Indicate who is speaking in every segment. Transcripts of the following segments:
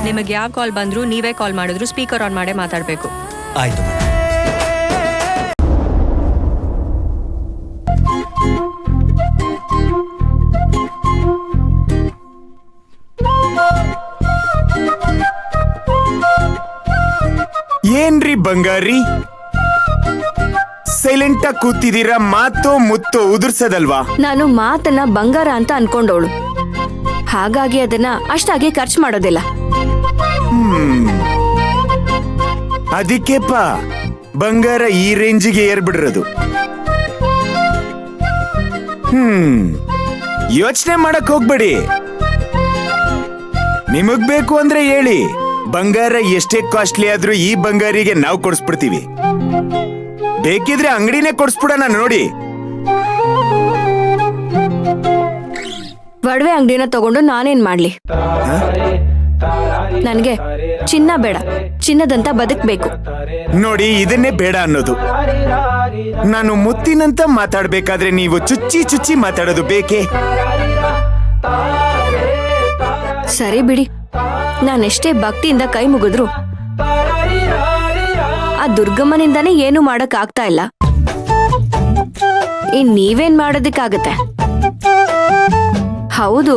Speaker 1: ನಿಮಗೆ ಯಾವ ಕಾಲ್ ಬಂದ್ರು ನೀವೇ ಕಾಲ್ ಮಾಡಿದ್ರು ಸ್ಪೀಕರ್ ಆನ್ ಮಾಡೇ ಮಾತಾಡಬೇಕು.
Speaker 2: ಆಯ್ತು.
Speaker 3: ಏನ್ರಿ ಬಂಗಾರಿ ಸೈಲೆಂಟ್ ಆಗಿ ಕೂತಿದ್ದೀರಾ? ಮಾತು ಮುತ್ತು ಉದುರ್ಸದಲ್ವಾ?
Speaker 4: ನಾನು ಮಾತನ್ನ ಬಂಗಾರ ಅಂತ ಅನ್ಕೊಂಡವಳು, ಹಾಗಾಗಿ ಅದನ್ನ ಅಷ್ಟಾಗಿ ಖರ್ಚು ಮಾಡೋದಿಲ್ಲ.
Speaker 3: ಅದಕ್ಕೆಪ್ಪ ಬಂಗಾರ ಈ ರೇಂಜಿಗೆ ಏರ್ಬಿಡಿರೋದು. ಯೋಚನೆ ಮಾಡಕ್ ಹೋಗ್ಬೇಡಿ. ನಿಮಗ್ ಬೇಕು ಅಂದ್ರೆ ಹೇಳಿ, ಬಂಗಾರ ಎಷ್ಟೇ ಕಾಸ್ಟ್ಲಿ ಆದ್ರೂ ಈ ಬಂಗಾರಿಗೆ ನಾವು ಕೊಡಿಸ್ಬಿಡ್ತೀವಿ. ಬೇಕಿದ್ರೆ ಅಂಗಡಿನೇ ಕೊಡಿಸ್ಬಿಡೋಣ ನೋಡಿ.
Speaker 4: ಒಡವೆ ಅಂಗಡಿನ ತಗೊಂಡು ನಾನೇನ್ ಮಾಡ್ಲಿ? ನನ್ಗೆ ಚಿನ್ನ ಬೇಡ, ಚಿನ್ನದಂತ ಬದುಕ್ಬೇಕು.
Speaker 3: ನೋಡಿ, ಇದನ್ನೇ ಬೇಡ ಅನ್ನೋದು. ನಾನು ಮುತ್ತಿನಂತ ಮಾತಾಡ್ಬೇಕಾದ್ರೆ ನೀವು ಚುಚ್ಚಿ ಚುಚ್ಚಿ ಮಾತಾಡೋದು ಬೇಕೇ?
Speaker 4: ಸರಿ ಬಿಡಿ, ನಾನೆಷ್ಟೇ ಭಕ್ತಿಯಿಂದ ಕೈ ಮುಗಿದ್ರು ಆ ದುರ್ಗಮ್ಮನಿಂದಾನೇ ಏನು ಮಾಡಕ್ ಆಗ್ತಾ ಇಲ್ಲ. ಇನ್ ನೀವೇನ್ ಮಾಡೋದಕ್ಕಾಗತ್ತೆ? ಹೌದು,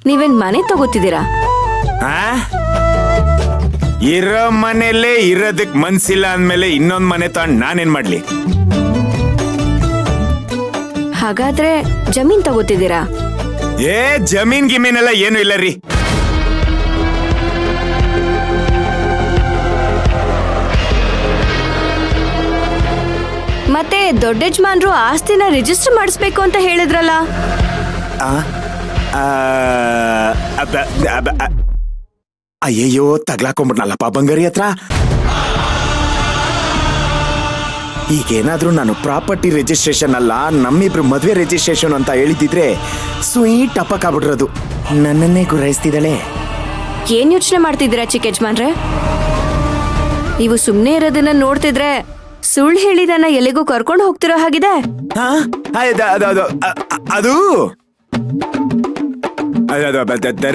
Speaker 4: ನೀವೇನ್ ಮನೆ ತಗೋತಿದ್ದೀರಾ?
Speaker 3: ಇರೋ ಮನೆಯಲ್ಲೇ ಇರೋದಕ್ ಮನ್ಸಿಲ್ಲ ಅಂದ್ಮೇಲೆ ಇನ್ನೊಂದ್ ಮನೆ ತಗೊಂಡ್ ನಾನೇನ್ ಮಾಡ್ಲಿ?
Speaker 4: ಹಾಗಾದ್ರೆ ಜಮೀನ್ ತಗೋತಿದ್ದೀರಾ?
Speaker 3: ಜಮೀನ್ ಗಿಮೀನೆಲ್ಲ ಏನು ಇಲ್ಲ ರೀ.
Speaker 4: ಮತ್ತೆ ದೊಡ್ಡ ಯಜಮಾನ್ರು ಆಸ್ತಿನ ರಿಜಿಸ್ಟರ್ ಮಾಡಿಸ್ಬೇಕು ಅಂತ ಹೇಳಿದ್ರಲ್ಲ?
Speaker 3: ಅಯ್ಯಯ್ಯೋ, ತಗ್ಲಾಕೊಂಡ್ಬಿಟ್ನಲ್ಲಪ್ಪ ಬಂಗಾರಿ ಹತ್ರ. ಈಗೇನಾದ್ರೂ ನಾನು ಪ್ರಾಪರ್ಟಿ ರಿಜಿಸ್ಟ್ರೇಷನ್ ಅಲ್ಲ, ನಮ್ಮಿಬ್ರು ಮದ್ವೆ ರಿಜಿಸ್ಟ್ರೇಷನ್ ಅಂತ ಹೇಳಿದಿದ್ರೆ ಸ್ವೀಟ್ ಅಪ್ಪಕ್ಕಾಗ್ಬಿಡ್ರದು. ನನ್ನನ್ನೇ ಗುರಾಯಿಸ್ತಿದ್ದಾಳೆ.
Speaker 4: ಏನ್ ಯೋಚನೆ ಮಾಡ್ತಿದ್ದೀರಾ ಚಿಕ್ಕ ಯಜಮಾನ್ರೆ? ನೀವು ಸುಮ್ನೆ ಇರೋದನ್ನ ನೋಡ್ತಿದ್ರೆ ಸುಳ್ಳು ಹೇಳಿ ನನ್ನ ಎಲ್ಲಿಗೂ ಕರ್ಕೊಂಡು ಹೋಗ್ತಿರೋ ಹಾಗಿದೆ.
Speaker 3: ಅದು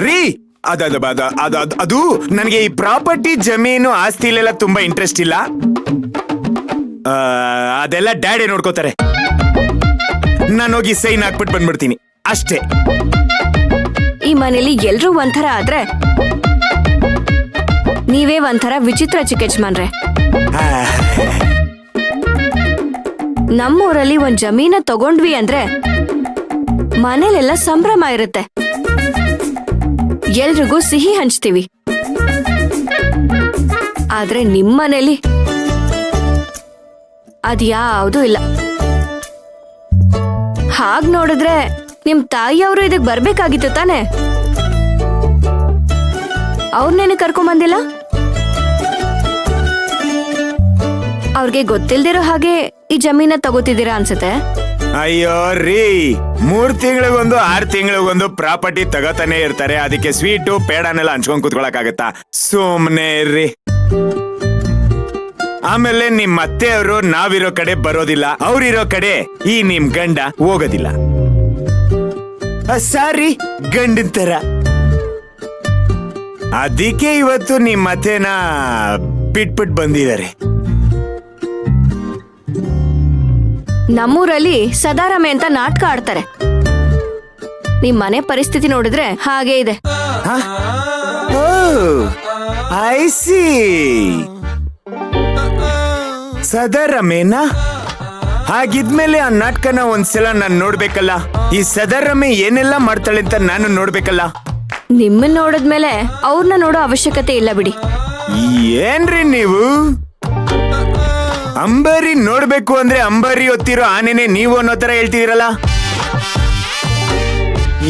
Speaker 3: ರೀ, ಅದು ನನಗೆ ಈ ಪ್ರಾಪರ್ಟಿ ಜಮೀನು ಆಸ್ತಿಲೆಲ್ಲ ತುಂಬಾ ಇಂಟ್ರೆಸ್ಟ್ ಇಲ್ಲ. ಅದೆಲ್ಲ ಡ್ಯಾಡಿ ನೋಡ್ಕೋತಾರೆ. ನಾನು ಹೋಗಿ ಸೈನ್ ಹಾಕ್ಬಿಟ್ಟು ಬಂದ್ಬಿಡ್ತೀನಿ ಅಷ್ಟೇ.
Speaker 4: ಈ ಮನೇಲಿ ಎಲ್ರೂ ಒಂಥರ ಆದ್ರೆ ನೀವೇ ಒಂಥರ ವಿಚಿತ್ರ ಚಿಕ್ಕ ಯಜಮಾನ್ರೆ. ನಮ್ಮೂರಲ್ಲಿ ಒಂದ್ ಜಮೀನ ತಗೊಂಡ್ವಿ ಅಂದ್ರೆ ಮನೇಲೆಲ್ಲ ಸಂಭ್ರಮ ಇರುತ್ತೆ, ಎಲ್ರಿಗೂ ಸಿಹಿ ಹಂಚ್ತೀವಿ. ಆದ್ರೆ ನಿಮ್ಮನೇಲಿ ಅದ್ಯಾವುದೂ ಇಲ್ಲ. ಹಾಗ್ ನೋಡಿದ್ರೆ ನಿಮ್ ತಾಯಿಯವರು ಇದಕ್ ಬರ್ಬೇಕಾಗಿತ್ತು ತಾನೆ? ಅವ್ರನ್ನೇನು ಕರ್ಕೊಂಡ್ ಬಂದಿಲ್ಲ? ಅವ್ರಿಗೆ ಗೊತ್ತಿಲ್ದಿರೋ ಹಾಗೆ ಈ ಜಮೀನ ತಗೋತಿದ್ದೀರಾ ಅನ್ಸುತ್ತೆ.
Speaker 3: ಅಯ್ಯೋ ರೀ, 3 ತಿಂಗಳಿಗೊಂದು 6 ತಿಂಗಳಿಗೊಂದು ಪ್ರಾಪರ್ಟಿ ತಗೋತಾನೆ ಇರ್ತಾರೆ. ಅದಕ್ಕೆ ಸ್ವೀಟು ಪೇಡನೆಲ್ಲ ಹಂಚ್ಕೊಂಡ್ ಕೂತ್ಕೊಳಕಾಗತ್ತಾ? ಸುಮ್ನೆ ಇರ್ರಿ. ಆಮೇಲೆ ನಿಮ್ ಅತ್ತೆಯವರು ನಾವಿರೋ ಕಡೆ ಬರೋದಿಲ್ಲ, ಅವ್ರಿರೋ ಕಡೆ ಈ ನಿಮ್ ಗಂಡ ಹೋಗೋದಿಲ್ಲ. ಸಾರಿ, ಗಂಡನ್ ತರ. ಅದಕ್ಕೆ ಇವತ್ತು ನಿಮ್ ಅತ್ತೆನ ಬಿಟ್ಬಿಟ್ ಬಂದಿದ್ದಾರೆ.
Speaker 4: ನಮ್ಮೂರಲ್ಲಿ ಸದಾರಮೆ ಅಂತ ನಾಟಕ ಆಡ್ತಾರೆ. ನಿಮ್ ಮನೆ ಪರಿಸ್ಥಿತಿ ನೋಡಿದ್ರೆ ಹಾಗೆ ಇದೆ.
Speaker 3: I C. ಸದಾರಮೇನಾ? ಹಾಗಿದ್ಮೇಲೆ ಆ ನಾಟಕನ ಒಂದ್ಸಲ ನಾನು ನೋಡ್ಬೇಕಲ್ಲ. ಈ ಸದಾರಮೆ ಏನೆಲ್ಲ ಮಾಡ್ತಾಳೆ ಅಂತ ನಾನು ನೋಡ್ಬೇಕಲ್ಲ.
Speaker 4: ನಿಮ್ಮನ್ನ ನೋಡಿದ್ಮೇಲೆ ಅವ್ರನ್ನ ನೋಡೋ ಅವಶ್ಯಕತೆ ಇಲ್ಲ ಬಿಡಿ.
Speaker 3: ಏನ್ರಿ ನೀವು? ಅಂಬಾರಿ ನೋಡ್ಬೇಕು ಅಂದ್ರೆ ಅಂಬಾರಿ ಹೊತ್ತಿರೋ ಆನೆನೆ ನೀವು ಅನ್ನೋ ತರ ಹೇಳ್ತಿದ್ದೀರಲ್ಲ.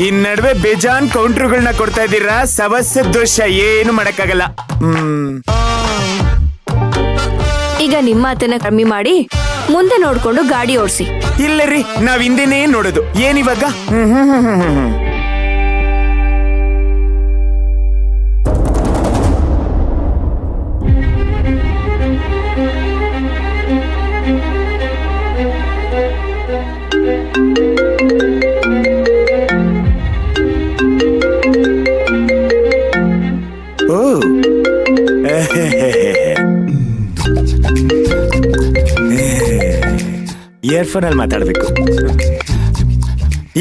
Speaker 3: ಈ ನಡುವೆ ಬೇಜಾನ್ ಕೌಂಟ್ರುಗಳನ್ನ ಕೊಡ್ತಾ ಇದ್ದೀರಾ. ಸಮಸ್ಯೆ ದೋಷ ಏನು ಮಾಡಕ್ಕಾಗಲ್ಲ.
Speaker 4: ಈಗ ನಿಮ್ಮ ಮಾತನ್ನ ಕಮ್ಮಿ ಮಾಡಿ ಮುಂದೆ ನೋಡ್ಕೊಂಡು ಗಾಡಿ ಓಡಿಸಿ.
Speaker 3: ಇಲ್ಲ ರೀ, ನಾವ್ ಹಿಂದೆನೇ ನೋಡೋದು. ಏನಿವಾಗ? ಐಫೋನಲ್ಲಿ ಮಾತಾಡ್ಬೇಕು.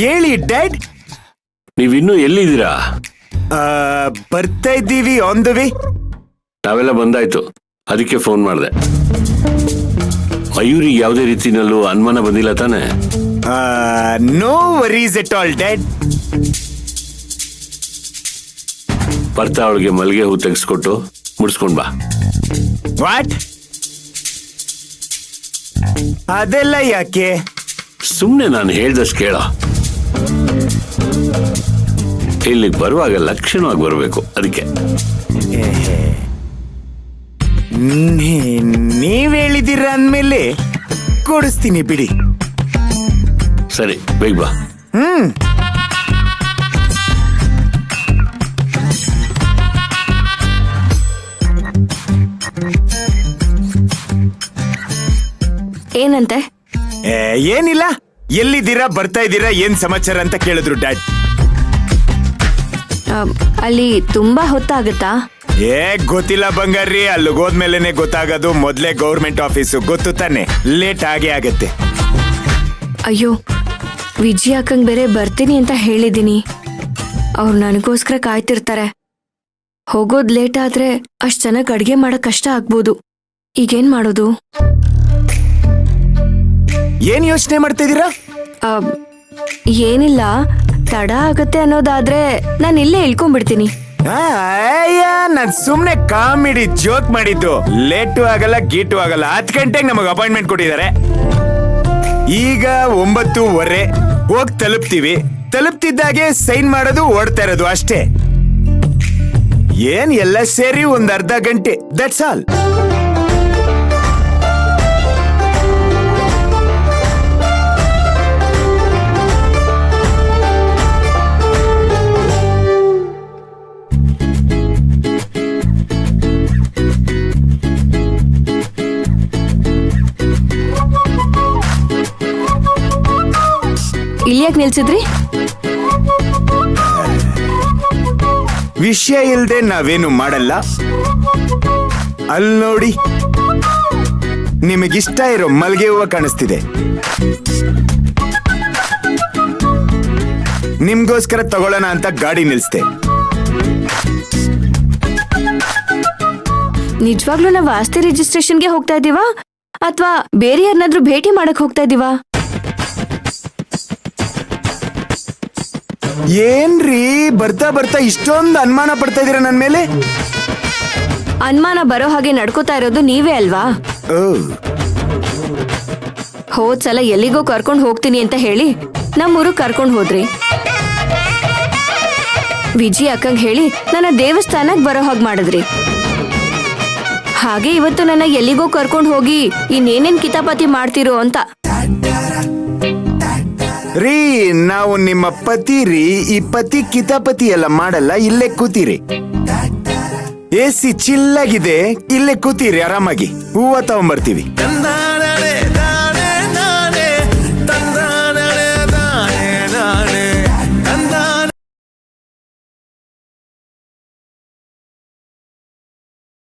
Speaker 3: ಹೇಳಿ ಡ್ಯಾಡ್.
Speaker 2: ನೀವಿನ್ನೂ ಎಲ್ಲಿದ್ದೀರಾ?
Speaker 3: ಬರ್ತಾ ಇದ್ದೀವಿ, ಆನ್ ದ ವೇ.
Speaker 2: ನಾವೆಲ್ಲ ಬಂದಾಯ್ತು, ಅದಕ್ಕೆ ಫೋನ್ ಮಾಡಿದೆ. ಮಯೂರಿಗೆ ಯಾವುದೇ ರೀತಿನಲ್ಲೂ ಅನುಮಾನ ಬಂದಿಲ್ಲ ತಾನೆ?
Speaker 3: No worries at all dad.
Speaker 2: ಬರ್ತಾ ಅವಳಿಗೆ ಮಲ್ಲಿಗೆ ಹೂ ತೆಗೆಸ್ಕೊಟ್ಟು ಮುಡಿಸ್ಕೊಂಡ್ ಬಾ.
Speaker 3: ವಾಟ್? ಅದೆಲ್ಲ ಯಾಕೆ?
Speaker 2: ಸುಮ್ನೆ ನಾನು ಹೇಳ್ದಷ್ಟು ಕೇಳ. ಇಲ್ಲಿಗೆ ಬರುವಾಗ ಲಕ್ಷಣವಾಗಿ ಬರಬೇಕು, ಅದಕ್ಕೆ.
Speaker 3: ನೀವ್ ಹೇಳಿದಿರ ಅಂದ್ಮೇಲೆ ಕೊಡಿಸ್ತೀನಿ ಬಿಡಿ.
Speaker 2: ಸರಿ, ಬೇಗ ಬಾ.
Speaker 4: ಏನಂತೆ?
Speaker 3: ಏನಿಲ್ಲ, ಎಲ್ಲಿದ್ದೀರಾ, ಬರ್ತಾ ಇದ್ದೀರಾ, ಏನ್ ಸಮಾಚಾರ ಅಂತ ಕೇಳಿದ್ರು ಡ್ಯಾಡ್.
Speaker 4: ಅಲ್ಲಿ ತುಂಬಾ ಹೊತ್ತಾಗುತ್ತಾ?
Speaker 3: ಗೊತ್ತಿಲ್ಲ ಬಂಗಾರಿ, ಅಲ್ಲಿಗೆ ಹೋದ್ಮೇಲೆನೆ ಗೊತ್ತಾಗೋದು. ಮೊದ್ಲೇ ಗೌರ್ಮೆಂಟ್ ಆಫೀಸು, ಗೊತ್ತು ತಾನೆ, ಲೇಟ್ ಆಗೇ ಆಗತ್ತೆ.
Speaker 4: ಅಯ್ಯೋ, ವಿಜಯ್ ಅಕ್ಕಂಗ್ ಬೇರೆ ಬರ್ತೀನಿ ಅಂತ ಹೇಳಿದೀನಿ. ಅವ್ರು ನನಗೋಸ್ಕರ ಕಾಯ್ತಿರ್ತಾರೆ. ಹೋಗೋದ್ ಲೇಟ್ ಆದ್ರೆ ಅಷ್ಟ್ ಚೆನ್ನಾಗಿ ಅಡ್ಗೆ ಮಾಡಕ್ ಕಷ್ಟ ಆಗ್ಬೋದು. ಈಗೇನ್ ಮಾಡೋದು?
Speaker 3: ಏನ್ ಯೋಚನೆ ಮಾಡ್ತಾ ಇದೀರಾ?
Speaker 4: ಏನಿಲ್ಲ, ತಡ ಆಗತ್ತೆ ಅನ್ನೋದಾದ್ರೆ ನಾನು ಇಲ್ಲೇ ಇಳ್ಕೊಂಡ್ಬಿಡ್ತೀನಿ.
Speaker 3: ನಾನ್ ಸುಮ್ನೆ ಕಾಮಿಡಿ ಜೋಕ್ ಮಾಡಿದ್ದು. ಲೇಟು ಆಗಲ್ಲ, ಗೀಟು ಆಗಲ್ಲ. 10 ಗಂಟೆಗೆ ನಮಗ್ ಅಪಾಯಿಂಟ್ಮೆಂಟ್ ಕೊಟ್ಟಿದ್ದಾರೆ. ಈಗ 9:15 ಹೋಗ್ ತಲುಪ್ತಿದ್ದಾಗೆ ಸೈನ್ ಮಾಡೋದು, ಓಡ್ತಾ ಇರೋದು ಅಷ್ಟೇ. ಏನ್ ಎಲ್ಲ ಸೇರಿ ಒಂದ್ ಅರ್ಧ ಗಂಟೆ, ದಟ್ಸ್ ಆಲ್.
Speaker 4: ಇಲ್ಯಾಕ್ ನಿಲ್ಸಿದ್ರಿ?
Speaker 3: ವಿಷಯ ಇಲ್ದೆ ನಾವೇನು ಮಾಡಲ್ಲ. ಅಲ್ಲಿ ನೋಡಿ, ನಿಮಗಿಷ್ಟ ಇರೋ ಮಲ್ಗೆ ಹೂವ ಕಾಣಿಸ್ತಿದೆ. ನಿಮ್ಗೋಸ್ಕರ ತಗೊಳ್ಳೋಣ ಅಂತ ಗಾಡಿ ನಿಲ್ಸ್ದೆ.
Speaker 4: ನಿಜವಾಗ್ಲೂ ನಾವು ಆಸ್ತಿ ರಿಜಿಸ್ಟ್ರೇಷನ್ಗೆ ಹೋಗ್ತಾ ಇದೀವಾ ಅಥವಾ ಬೇರೆ ಯಾರನ್ನಾದ್ರೂ ಭೇಟಿ ಮಾಡಕ್ ಹೋಗ್ತಾ ಇದೀವಾ?
Speaker 3: ಏನ್ರೀ ಬರ್ತಾ ಬರ್ತಾ ಇಷ್ಟೊಂದು ಅನುಮಾನ ಪಡ್ತಾ ಇದೀರ ನನ್ ಮೇಲೆ?
Speaker 4: ಅನುಮಾನ ಬರೋ ಹಾಗೆ ನಡ್ಕೋತಾ ಇರೋದು ನೀವೇ ಅಲ್ವಾ? ಹೋದ್ಸಲ ಎಲ್ಲಿಗೋ ಕರ್ಕೊಂಡು ಹೋಗ್ತೀನಿ ಅಂತ ಹೇಳಿ ನಮ್ಮೂರು ಕರ್ಕೊಂಡು ಹೋದ್ರಿ. ವಿಜಯ್ ಅಕ್ಕಂಗ್ ಹೇಳಿ ನನ್ನ ದೇವಸ್ಥಾನಕ್ ಬರೋ ಹಾಗೆ ಮಾಡಿದ್ರಿ. ಹಾಗೆ ಇವತ್ತು ನನ್ನ ಎಲ್ಲಿಗೋ ಕರ್ಕೊಂಡು ಹೋಗಿ ಇನ್ನೇನೇನ್ ಕಿತಾಪತಿ ಮಾಡ್ತಿರೋ ಅಂತ.
Speaker 3: ರೀ, ನಾವು ನಿಮ್ಮ ಪತಿ ರೀ. ಈ ಪತಿ ಕಿತಾಪತಿ ಎಲ್ಲ ಮಾಡಲ್ಲ. ಇಲ್ಲೇ ಕೂತೀರಿ, AC ಚಿಲ್ಲಾಗಿದೆ, ಇಲ್ಲೇ ಕೂತೀರಿ ಆರಾಮಾಗಿ. ಹೂವ ತಗೊಂಬರ್ತೀವಿ.